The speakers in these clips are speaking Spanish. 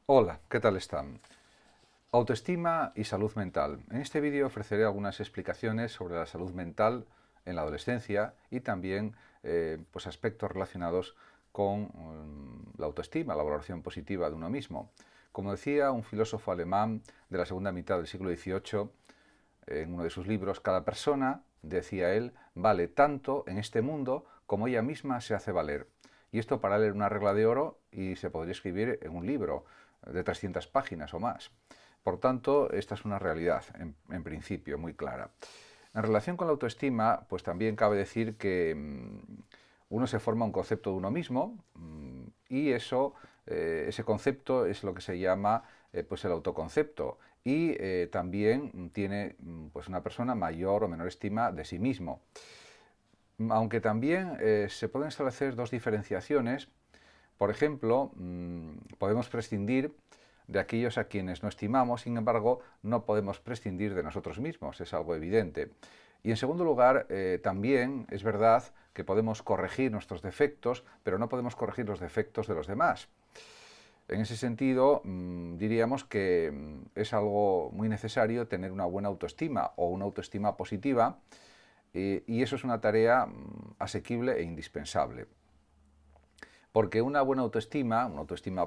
Hola, ¿qué tal están? Autoestima y salud mental. En este vídeo ofreceré algunas explicaciones sobre la salud mental en la adolescencia y también pues aspectos relacionados con la autoestima, la valoración positiva de uno mismo. Como decía un filósofo alemán de la segunda mitad del siglo XVIII, en uno de sus libros, cada persona, decía él, vale tanto en este mundo como ella misma se hace valer. Y esto para él era una regla de oro y se podría escribir en un libro de 300 páginas o más. Por tanto, esta es una realidad, en principio, muy clara. En relación con la autoestima, pues también cabe decir que uno se forma un concepto de uno mismo y ese concepto es lo que se llama pues el autoconcepto y también tiene pues una persona mayor o menor estima de sí mismo. Aunque también se pueden establecer dos diferenciaciones. Por ejemplo, podemos prescindir de aquellos a quienes no estimamos, sin embargo, no podemos prescindir de nosotros mismos, es algo evidente. Y en segundo lugar, también es verdad que podemos corregir nuestros defectos, pero no podemos corregir los defectos de los demás. En ese sentido, diríamos que es algo muy necesario tener una buena autoestima o una autoestima positiva, y eso es una tarea asequible e indispensable. Porque una autoestima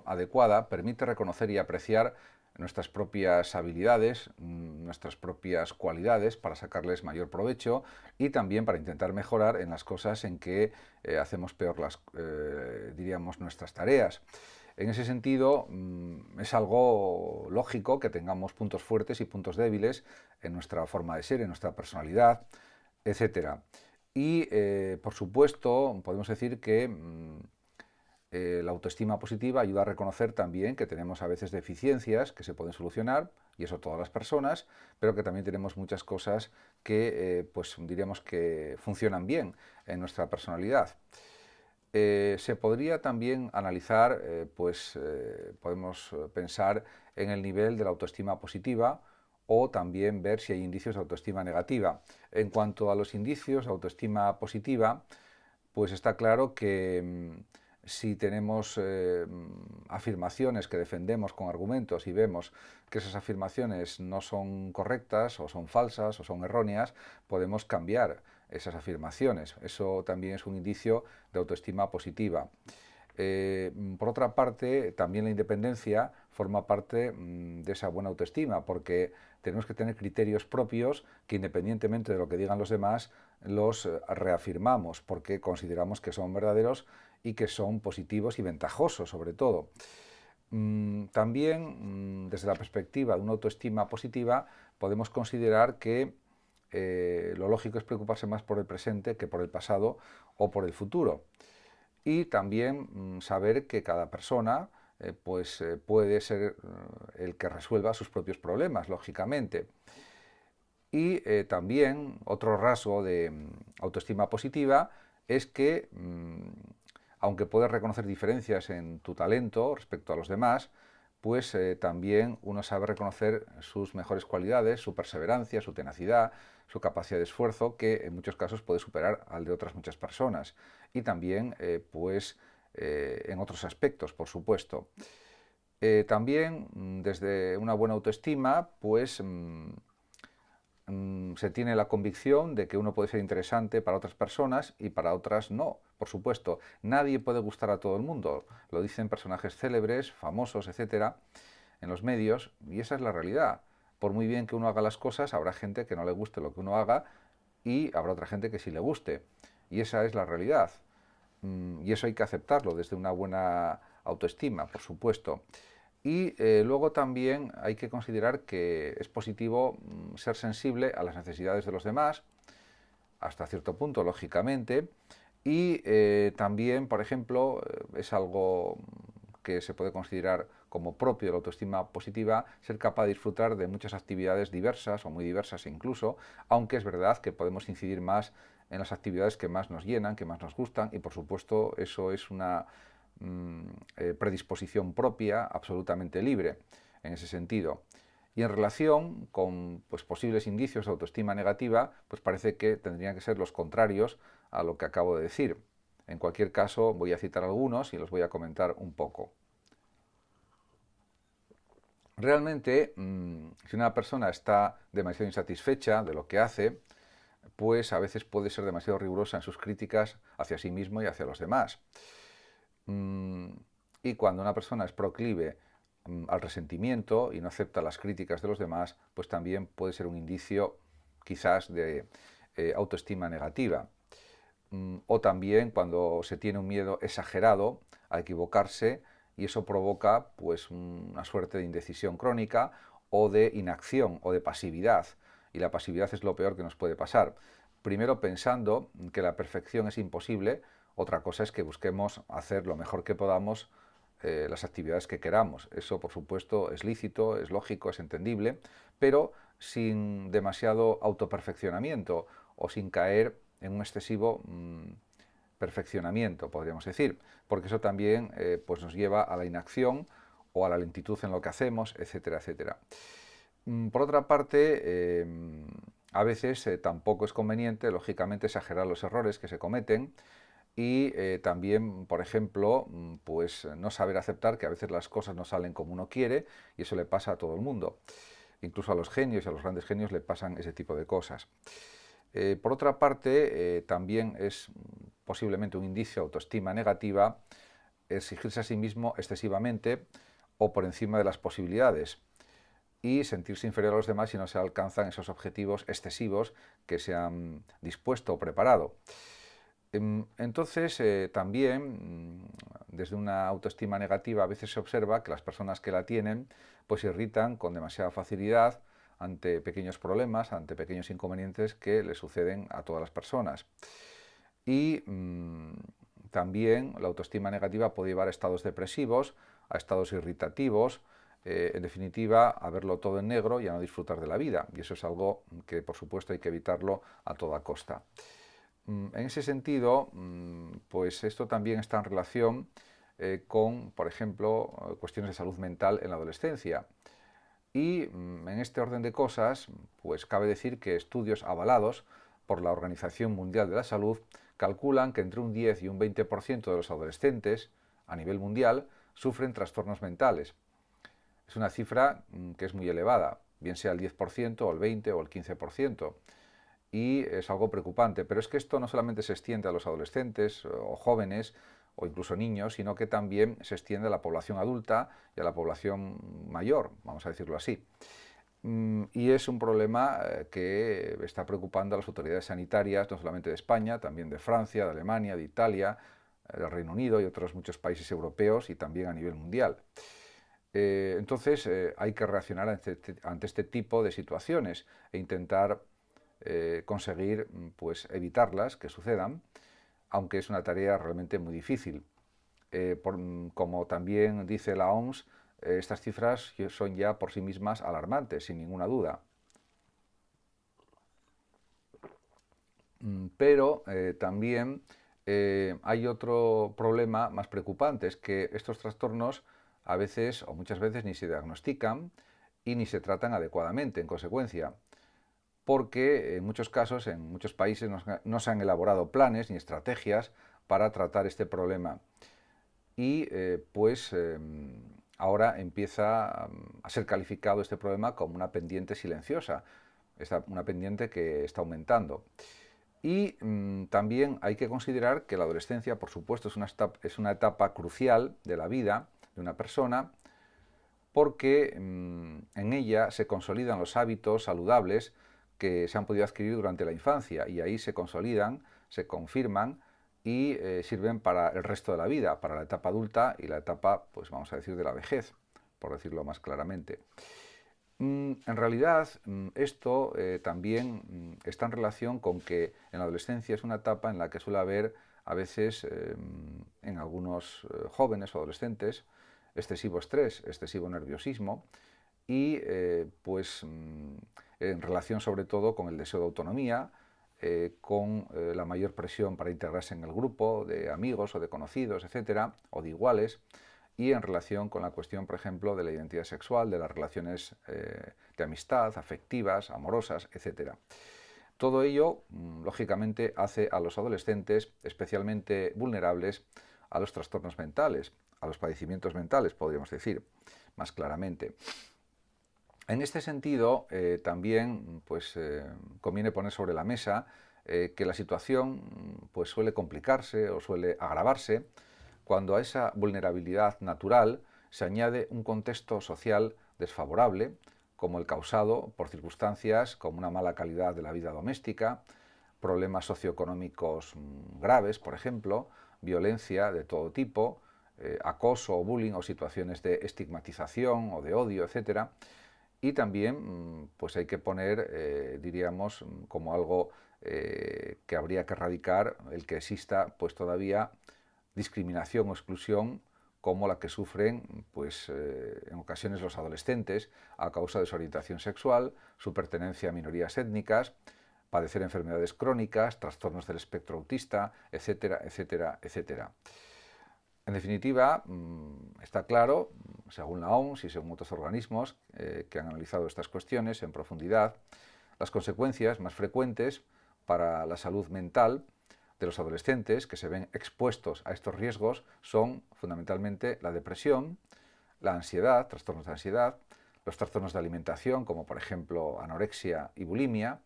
adecuada, permite reconocer y apreciar nuestras propias habilidades, nuestras propias cualidades para sacarles mayor provecho y también para intentar mejorar en las cosas en que hacemos peor diríamos, nuestras tareas. En ese sentido, es algo lógico que tengamos puntos fuertes y puntos débiles en nuestra forma de ser, en nuestra personalidad, etcétera. Y, por supuesto, podemos decir que la autoestima positiva ayuda a reconocer también que tenemos a veces deficiencias que se pueden solucionar, y eso todas las personas, pero que también tenemos muchas cosas que pues diríamos que funcionan bien en nuestra personalidad. Se podría también analizar, podemos pensar en el nivel de la autoestima positiva o también ver si hay indicios de autoestima negativa. En cuanto a los indicios de autoestima positiva, pues está claro que si tenemos afirmaciones que defendemos con argumentos y vemos que esas afirmaciones no son correctas o son falsas o son erróneas, podemos cambiar esas afirmaciones. Eso también es un indicio de autoestima positiva. Por otra parte, también la independencia forma parte de esa buena autoestima, porque tenemos que tener criterios propios que, independientemente de lo que digan los demás, los reafirmamos porque consideramos que son verdaderos y que son positivos y ventajosos, sobre todo. También, desde la perspectiva de una autoestima positiva, podemos considerar que lo lógico es preocuparse más por el presente que por el pasado o por el futuro. Y también saber que cada persona puede ser el que resuelva sus propios problemas, lógicamente. Y también otro rasgo de autoestima positiva es que, aunque puedes reconocer diferencias en tu talento respecto a los demás, pues también uno sabe reconocer sus mejores cualidades, su perseverancia, su tenacidad, su capacidad de esfuerzo, que en muchos casos puede superar al de otras muchas personas. Y también, en otros aspectos, por supuesto. También, desde una buena autoestima, pues se tiene la convicción de que uno puede ser interesante para otras personas y para otras no. Por supuesto, nadie puede gustar a todo el mundo. Lo dicen personajes célebres, famosos, etcétera, en los medios, y esa es la realidad. Por muy bien que uno haga las cosas, habrá gente que no le guste lo que uno haga y habrá otra gente que sí le guste. Y esa es la realidad. Y eso hay que aceptarlo desde una buena autoestima, por supuesto. Y luego también hay que considerar que es positivo ser sensible a las necesidades de los demás, hasta cierto punto, lógicamente. Y también, por ejemplo, es algo que se puede considerar como propio de la autoestima positiva, ser capaz de disfrutar de muchas actividades diversas o muy diversas incluso, aunque es verdad que podemos incidir más en las actividades que más nos llenan, que más nos gustan, y por supuesto eso es una predisposición propia absolutamente libre en ese sentido. Y en relación con pues, posibles indicios de autoestima negativa, pues parece que tendrían que ser los contrarios a lo que acabo de decir. En cualquier caso, voy a citar algunos y los voy a comentar un poco. Realmente, si una persona está demasiado insatisfecha de lo que hace, pues a veces puede ser demasiado rigurosa en sus críticas hacia sí mismo y hacia los demás. Mm, y cuando una persona es proclive al resentimiento y no acepta las críticas de los demás, pues también puede ser un indicio quizás de autoestima negativa. O también cuando se tiene un miedo exagerado a equivocarse y eso provoca pues una suerte de indecisión crónica o de inacción o de pasividad. Y la pasividad es lo peor que nos puede pasar. Primero pensando que la perfección es imposible, otra cosa es que busquemos hacer lo mejor que podamos las actividades que queramos. Eso, por supuesto, es lícito, es lógico, es entendible, pero sin demasiado autoperfeccionamiento o sin caer en un excesivo perfeccionamiento, podríamos decir, porque eso también pues nos lleva a la inacción o a la lentitud en lo que hacemos, etcétera, etcétera. Por otra parte, a veces tampoco es conveniente, lógicamente, exagerar los errores que se cometen y también, por ejemplo, pues no saber aceptar que a veces las cosas no salen como uno quiere y eso le pasa a todo el mundo. Incluso a los genios y a los grandes genios le pasan ese tipo de cosas. Por otra parte, también es posiblemente un indicio de autoestima negativa exigirse a sí mismo excesivamente o por encima de las posibilidades y sentirse inferior a los demás si no se alcanzan esos objetivos excesivos que se han dispuesto o preparado. Entonces, también, desde una autoestima negativa, a veces se observa que las personas que la tienen, pues se irritan con demasiada facilidad ante pequeños problemas, ante pequeños inconvenientes que le suceden a todas las personas. Y también la autoestima negativa puede llevar a estados depresivos, a estados irritativos, en definitiva, a verlo todo en negro y a no disfrutar de la vida. Y eso es algo que, por supuesto, hay que evitarlo a toda costa. En ese sentido, pues esto también está en relación con, por ejemplo, cuestiones de salud mental en la adolescencia. Y en este orden de cosas, pues cabe decir que estudios avalados por la Organización Mundial de la Salud calculan que entre un 10 y un 20% de los adolescentes a nivel mundial sufren trastornos mentales. Es una cifra que es muy elevada, bien sea el 10% o el 20% o el 15%. Y es algo preocupante, pero es que esto no solamente se extiende a los adolescentes o jóvenes o incluso niños, sino que también se extiende a la población adulta y a la población mayor, vamos a decirlo así. Y es un problema que está preocupando a las autoridades sanitarias, no solamente de España, también de Francia, de Alemania, de Italia, del Reino Unido y otros muchos países europeos y también a nivel mundial. Entonces hay que reaccionar ante este tipo de situaciones e intentar conseguir pues, evitarlas, que sucedan, aunque es una tarea realmente muy difícil. Como también dice la OMS, estas cifras son ya por sí mismas alarmantes, sin ninguna duda. Pero también hay otro problema más preocupante, es que estos trastornos a veces o muchas veces ni se diagnostican y ni se tratan adecuadamente en consecuencia, porque en muchos casos, en muchos países, no se han elaborado planes ni estrategias para tratar este problema. Y pues ahora empieza a ser calificado este problema como una pendiente silenciosa, una pendiente que está aumentando. Y también hay que considerar que la adolescencia, por supuesto, es una etapa crucial de la vida de una persona, porque en ella se consolidan los hábitos saludables que se han podido adquirir durante la infancia y ahí se consolidan, se confirman y sirven para el resto de la vida, para la etapa adulta y la etapa, pues vamos a decir, de la vejez, por decirlo más claramente. En realidad, esto también está en relación con que en la adolescencia es una etapa en la que suele haber a veces en algunos jóvenes o adolescentes excesivo estrés, excesivo nerviosismo y pues en relación sobre todo con el deseo de autonomía, con la mayor presión para integrarse en el grupo de amigos o de conocidos, etcétera, o de iguales, y en relación con la cuestión, por ejemplo, de la identidad sexual, de las relaciones de amistad, afectivas, amorosas, etcétera. Todo ello, lógicamente, hace a los adolescentes especialmente vulnerables a los trastornos mentales, a los padecimientos mentales, podríamos decir, más claramente. En este sentido, también pues, conviene poner sobre la mesa que la situación pues, suele complicarse o suele agravarse cuando a esa vulnerabilidad natural se añade un contexto social desfavorable, como el causado por circunstancias como una mala calidad de la vida doméstica, problemas socioeconómicos graves, por ejemplo, violencia de todo tipo, acoso o bullying o situaciones de estigmatización o de odio, etcétera. Y también pues hay que poner, diríamos, como algo que habría que erradicar el que exista pues todavía discriminación o exclusión como la que sufren pues, en ocasiones los adolescentes a causa de su orientación sexual, su pertenencia a minorías étnicas, padecer enfermedades crónicas, trastornos del espectro autista, etcétera, etcétera, etcétera. En definitiva, está claro, según la OMS y según otros organismos que han analizado estas cuestiones en profundidad, las consecuencias más frecuentes para la salud mental de los adolescentes que se ven expuestos a estos riesgos son fundamentalmente la depresión, la ansiedad, trastornos de ansiedad, los trastornos de alimentación como por ejemplo anorexia y bulimia,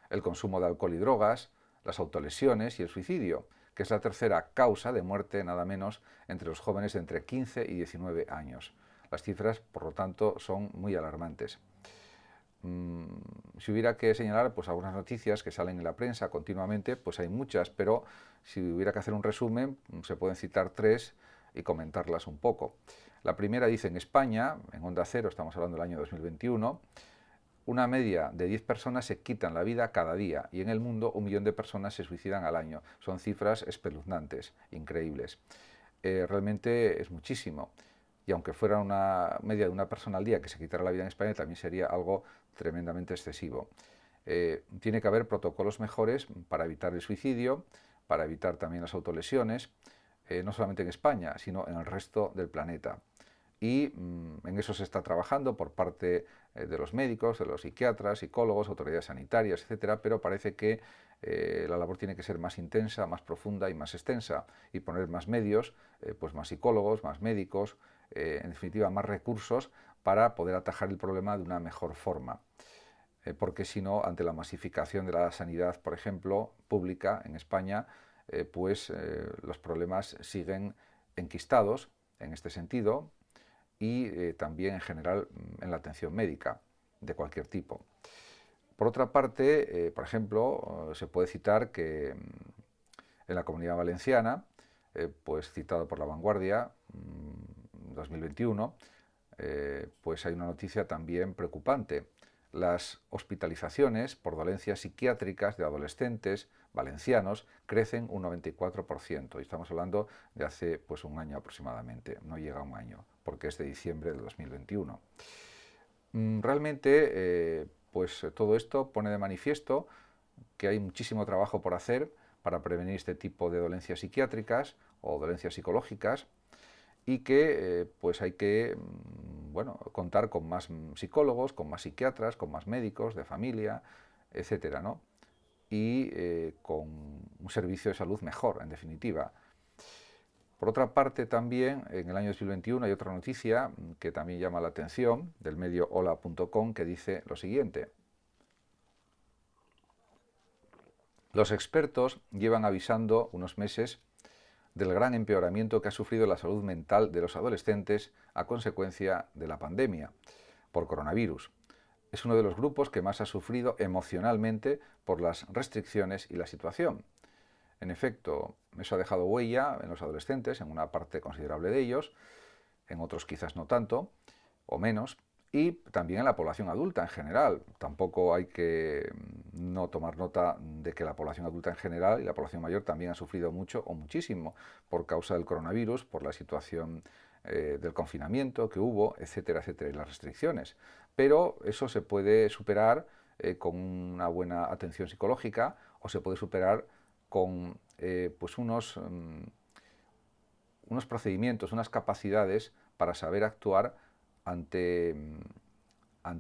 el consumo de alcohol y drogas, las autolesiones y el suicidio, que es la tercera causa de muerte nada menos entre los jóvenes de entre 15 y 19 años. Las cifras, por lo tanto, son muy alarmantes. Si hubiera que señalar pues, algunas noticias que salen en la prensa continuamente, pues hay muchas, pero si hubiera que hacer un resumen, se pueden citar tres y comentarlas un poco. La primera dice en España, en Onda Cero, estamos hablando del año 2021, una media de 10 personas se quitan la vida cada día y en el mundo 1 millón de personas se suicidan al año. Son cifras espeluznantes, increíbles. Realmente es muchísimo. Y aunque fuera una media de una persona al día que se quitara la vida en España, también sería algo tremendamente excesivo. Tiene que haber protocolos mejores para evitar el suicidio, para evitar también las autolesiones, no solamente en España, sino en el resto del planeta. Y en eso se está trabajando por parte de los médicos, de los psiquiatras, psicólogos, autoridades sanitarias, etcétera, pero parece que la labor tiene que ser más intensa, más profunda y más extensa y poner más medios, pues más psicólogos, más médicos, en definitiva más recursos para poder atajar el problema de una mejor forma. Porque si no, ante la masificación de la sanidad, por ejemplo, pública en España, pues los problemas siguen enquistados en este sentido y también en general en la atención médica de cualquier tipo. Por otra parte, por ejemplo, se puede citar que en la Comunidad Valenciana, pues citado por La Vanguardia, 2021, pues hay una noticia también preocupante. Las hospitalizaciones por dolencias psiquiátricas de adolescentes valencianos crecen un 94%. Y estamos hablando de hace pues, un año aproximadamente, no llega a un año, porque es de diciembre de 2021. Realmente, pues todo esto pone de manifiesto que hay muchísimo trabajo por hacer para prevenir este tipo de dolencias psiquiátricas o dolencias psicológicas y que pues hay que bueno, contar con más psicólogos, con más psiquiatras, con más médicos de familia, etcétera, ¿no? Y con un servicio de salud mejor, en definitiva. Por otra parte, también en el año 2021 hay otra noticia que también llama la atención, del medio hola.com, que dice lo siguiente. Los expertos llevan avisando unos meses del gran empeoramiento que ha sufrido la salud mental de los adolescentes a consecuencia de la pandemia por coronavirus. Es uno de los grupos que más ha sufrido emocionalmente por las restricciones y la situación. En efecto, eso ha dejado huella en los adolescentes, en una parte considerable de ellos, en otros quizás no tanto o menos, y también en la población adulta en general. Tampoco hay que no tomar nota de que la población adulta en general y la población mayor también han sufrido mucho o muchísimo por causa del coronavirus, por la situación del confinamiento que hubo, etcétera, etcétera, y las restricciones. Pero eso se puede superar con una buena atención psicológica o se puede superar con pues unos procedimientos, unas capacidades para saber actuar ante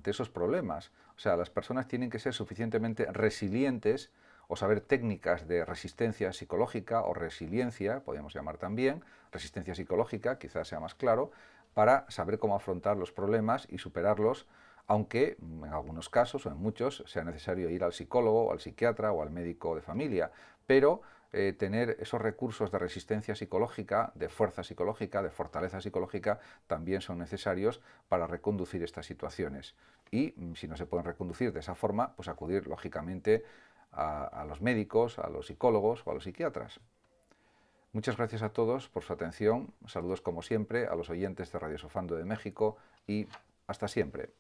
esos problemas. O sea, las personas tienen que ser suficientemente resilientes o saber técnicas de resistencia psicológica o resiliencia, podríamos llamar también, resistencia psicológica, quizás sea más claro, para saber cómo afrontar los problemas y superarlos aunque en algunos casos o en muchos sea necesario ir al psicólogo o al psiquiatra o al médico de familia, pero tener esos recursos de resistencia psicológica, de fuerza psicológica, de fortaleza psicológica, también son necesarios para reconducir estas situaciones. Y si no se pueden reconducir de esa forma, pues acudir lógicamente a los médicos, a los psicólogos o a los psiquiatras. Muchas gracias a todos por su atención. Saludos como siempre a los oyentes de Radio Sofando de México y hasta siempre.